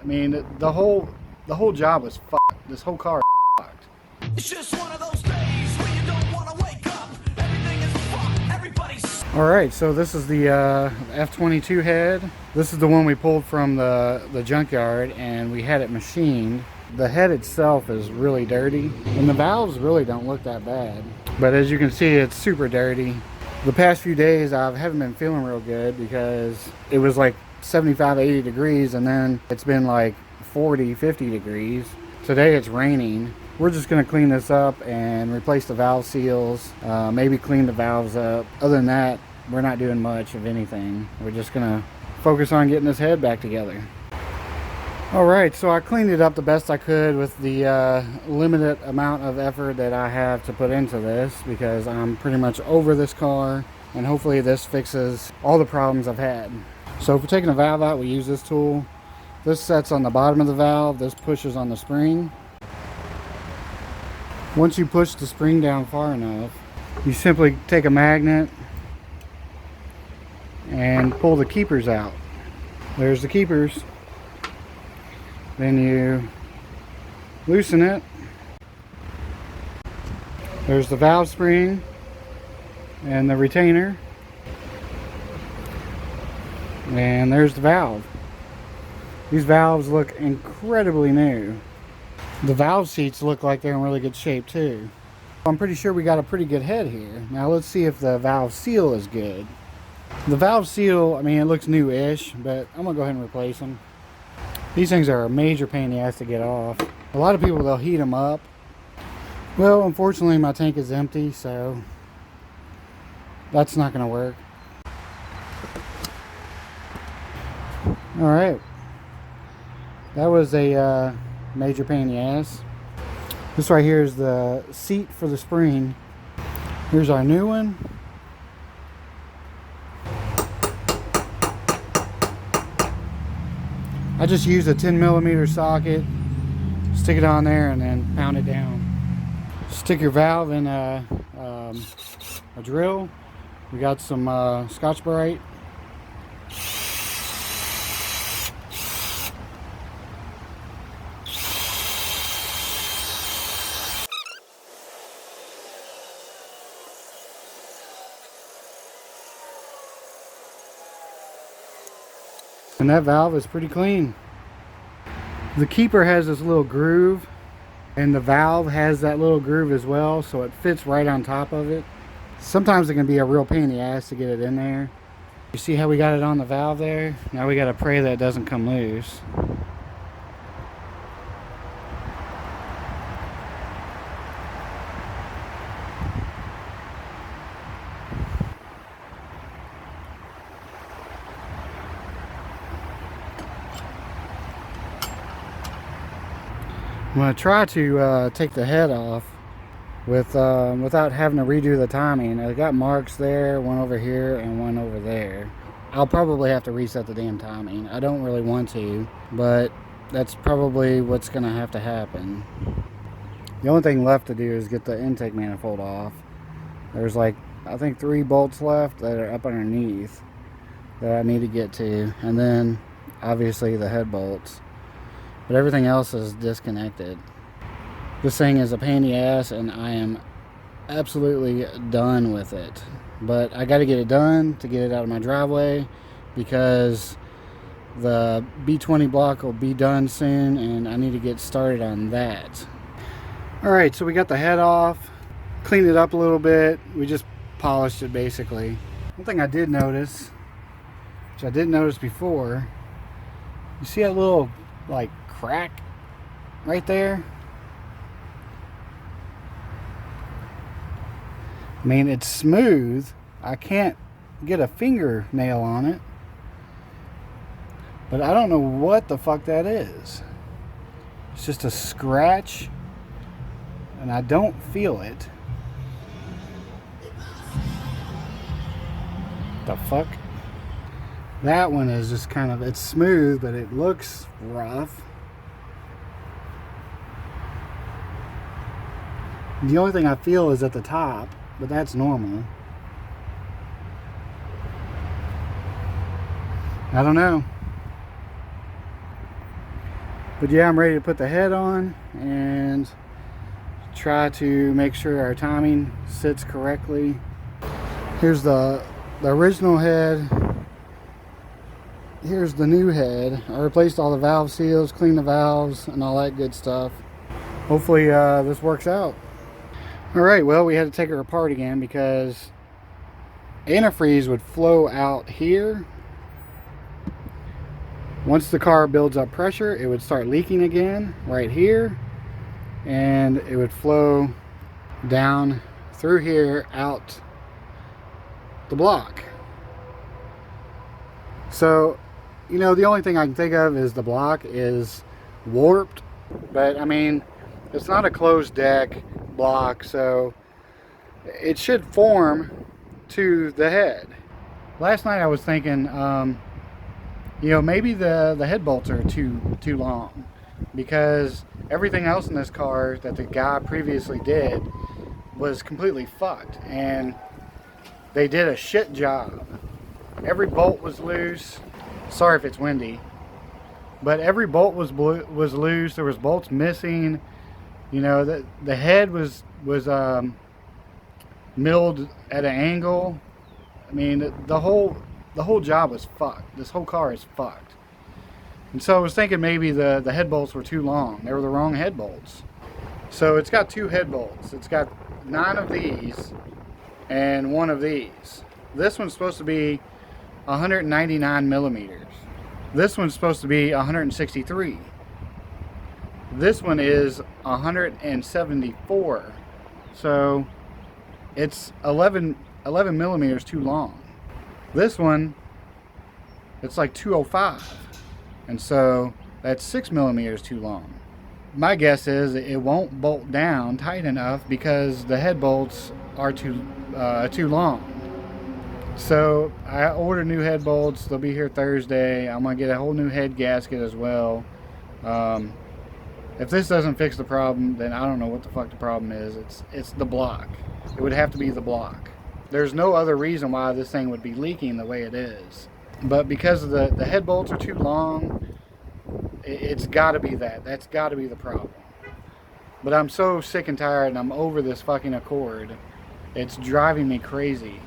I mean, the whole job was fucked. This whole car is fucked. It's just one of those days when you don't want to wake up. Everything is fucked. Everybody's... Alright, so this is the F22 head. This is the one we pulled from the junkyard, and we had it machined. The head itself is really dirty, and the valves really don't look that bad. But as you can see, it's super dirty. The past few days I haven't been feeling real good because it was like 75, 80 degrees, and then it's been like 40, 50 degrees. Today it's raining. We're just going to clean this up and replace the valve seals, maybe clean the valves up. Other than that, we're not doing much of anything. We're just going to focus on getting this head back together. Alright, so I cleaned it up the best I could with the limited amount of effort that I have to put into this, because I'm pretty much over this car, and hopefully this fixes all the problems I've had. So for taking a valve out, we use this tool. This sets on the bottom of the valve, this pushes on the spring. Once you push the spring down far enough, you simply take a magnet and pull the keepers out. There's the keepers. Then you loosen it. There's the valve spring and the retainer. And there's the valve. These valves look incredibly new. The valve seats look like they're in really good shape too. I'm pretty sure we got a pretty good head here. Now let's see if the valve seal is good. The valve seal, I mean, it looks new-ish, but I'm gonna go ahead and replace them. These things are a major pain in the ass to get off. A lot of people, they'll heat them up. Well, unfortunately my tank is empty, so that's not gonna work. Alright, that was a major pain in the ass. This right here is the seat for the spring. Here's our new one. I just use a 10mm socket, stick it on there, and then pound it down. Stick your valve in a drill. We got some Scotch-Brite. And that valve is pretty clean. The keeper has this little groove, and the valve has that little groove as well, so it fits right on top of it. Sometimes it can be a real pain in the ass to get it in there. You see how we got it on the valve there? Now we got to pray that it doesn't come loose. I'm going to try to take the head off without having to redo the timing. I got marks there, one over here and one over there. I'll probably have to reset the damn timing. I don't really want to, but that's probably what's going to have to happen. The only thing left to do is get the intake manifold off. There's like, I think 3 bolts left that are up underneath that I need to get to, and then obviously the head bolts. But everything else is disconnected. This thing is a pain in the ass, and I am absolutely done with it. But I got to get it done to get it out of my driveway, because the B20 block will be done soon, and I need to get started on that. Alright, so we got the head off, cleaned it up a little bit. We just polished it basically. One thing I did notice, which I didn't notice before, you see that little like crack right there? I mean, it's smooth. I can't get a fingernail on it, but I don't know what the fuck that is. It's just a scratch, and I don't feel it. The fuck? That one is just kind of, it's smooth, but it looks rough. The only thing I feel is at the top, but that's normal. I don't know. But yeah, I'm ready to put the head on and try to make sure our timing sits correctly. Here's the original head. Here's the new head. I replaced all the valve seals, cleaned the valves, and all that good stuff. Hopefully this works out. Alright, well, we had to take her apart again because antifreeze would flow out here. Once the car builds up pressure, it would start leaking again right here, and it would flow down through here out the block. So, you know, the only thing I can think of is the block is warped, but I mean, it's not a closed deck block, so it should form to the head. Last night I was thinking, you know, maybe the head bolts are too long, because everything else in this car that the guy previously did was completely fucked, and they did a shit job. Every bolt was loose. Sorry if it's windy, but every bolt was loose. There was bolts missing. You know, the head was milled at an angle. I mean, the whole job was fucked. This whole car is fucked. And so I was thinking maybe the head bolts were too long. They were the wrong head bolts. So it's got 2 head bolts. It's got 9 of these and 1 of these. This one's supposed to be 199 millimeters. This one's supposed to be 163. This one is 174. So it's 11 millimeters too long. This one, it's like 205, and so that's 6 millimeters too long. My guess is it won't bolt down tight enough because the head bolts are too long. So I ordered new head bolts. They'll be here Thursday. I'm gonna get a whole new head gasket as well. If this doesn't fix the problem, then I don't know what the fuck the problem is. It's the block. It would have to be the block. There's no other reason why this thing would be leaking the way it is. But because of the head bolts are too long, it's got to be that. That's got to be the problem. But I'm so sick and tired, and I'm over this fucking Accord. It's driving me crazy.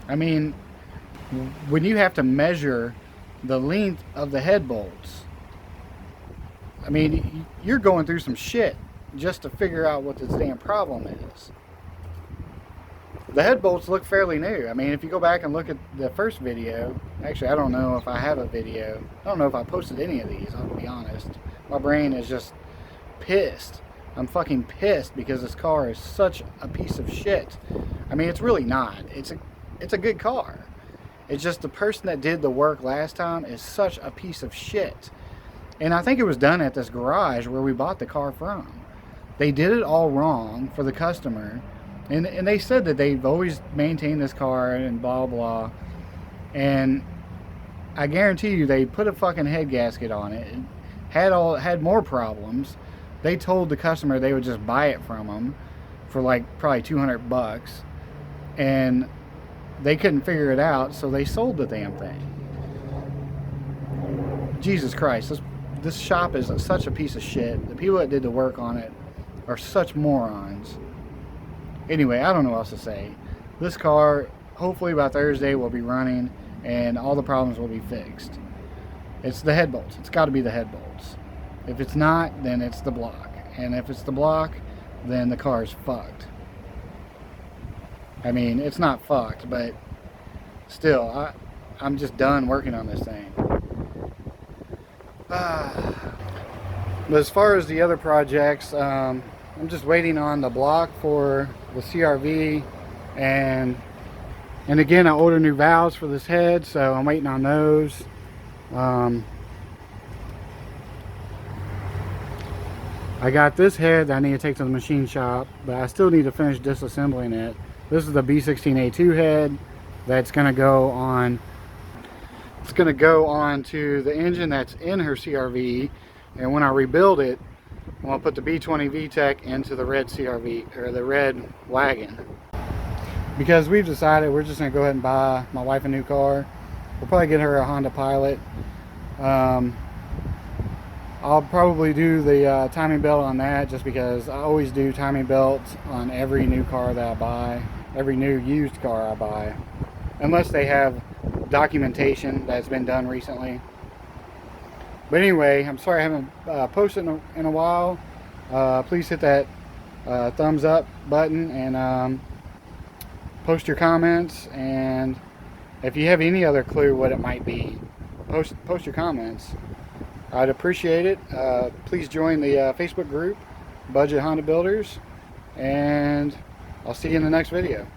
I mean, when you have to measure the length of the head bolts, I mean, you're going through some shit just to figure out what this damn problem is. The head bolts look fairly new. I mean, if you go back and look at the first video, actually I don't know if I have a video. I don't know if I posted any of these, I'll be honest. My brain is just pissed. I'm fucking pissed because this car is such a piece of shit. I mean, it's really not. It's a good car. It's just the person that did the work last time is such a piece of shit. And I think it was done at this garage where we bought the car from. They did it all wrong for the customer. And they said that they've always maintained this car and blah, blah. And I guarantee you they put a fucking head gasket on it. And had more problems. They told the customer they would just buy it from them for like probably $200. And they couldn't figure it out, so they sold the damn thing. Jesus Christ, this shop is such a piece of shit. The people that did the work on it are such morons. Anyway, I don't know what else to say. This car, hopefully by Thursday, will be running and all the problems will be fixed. It's the head bolts. It's got to be the head bolts. If it's not, then it's the block. And if it's the block, then the car's fucked. I mean, it's not fucked, but still, I'm just done working on this thing. But as far as the other projects, I'm just waiting on the block for the CRV, and again I ordered new valves for this head, so I'm waiting on those. I got this head that I need to take to the machine shop, but I still need to finish disassembling it. This is the B16A2 head that's going to go on. It's going to go on to the engine that's in her CRV, and when I rebuild it, I'm going to put the B20 VTEC into the red CRV, or the red wagon. Because we've decided we're just going to go ahead and buy my wife a new car. We'll probably get her a Honda Pilot. I'll probably do the timing belt on that, just because I always do timing belts on every new car that I buy, every new used car I buy, unless they have documentation that's been done recently. But anyway, I'm sorry I haven't posted in a while. Please hit that thumbs up button, and post your comments. And if you have any other clue what it might be, post your comments. I'd appreciate it. Please join the Facebook group, Budget Honda Builders, and I'll see you in the next video.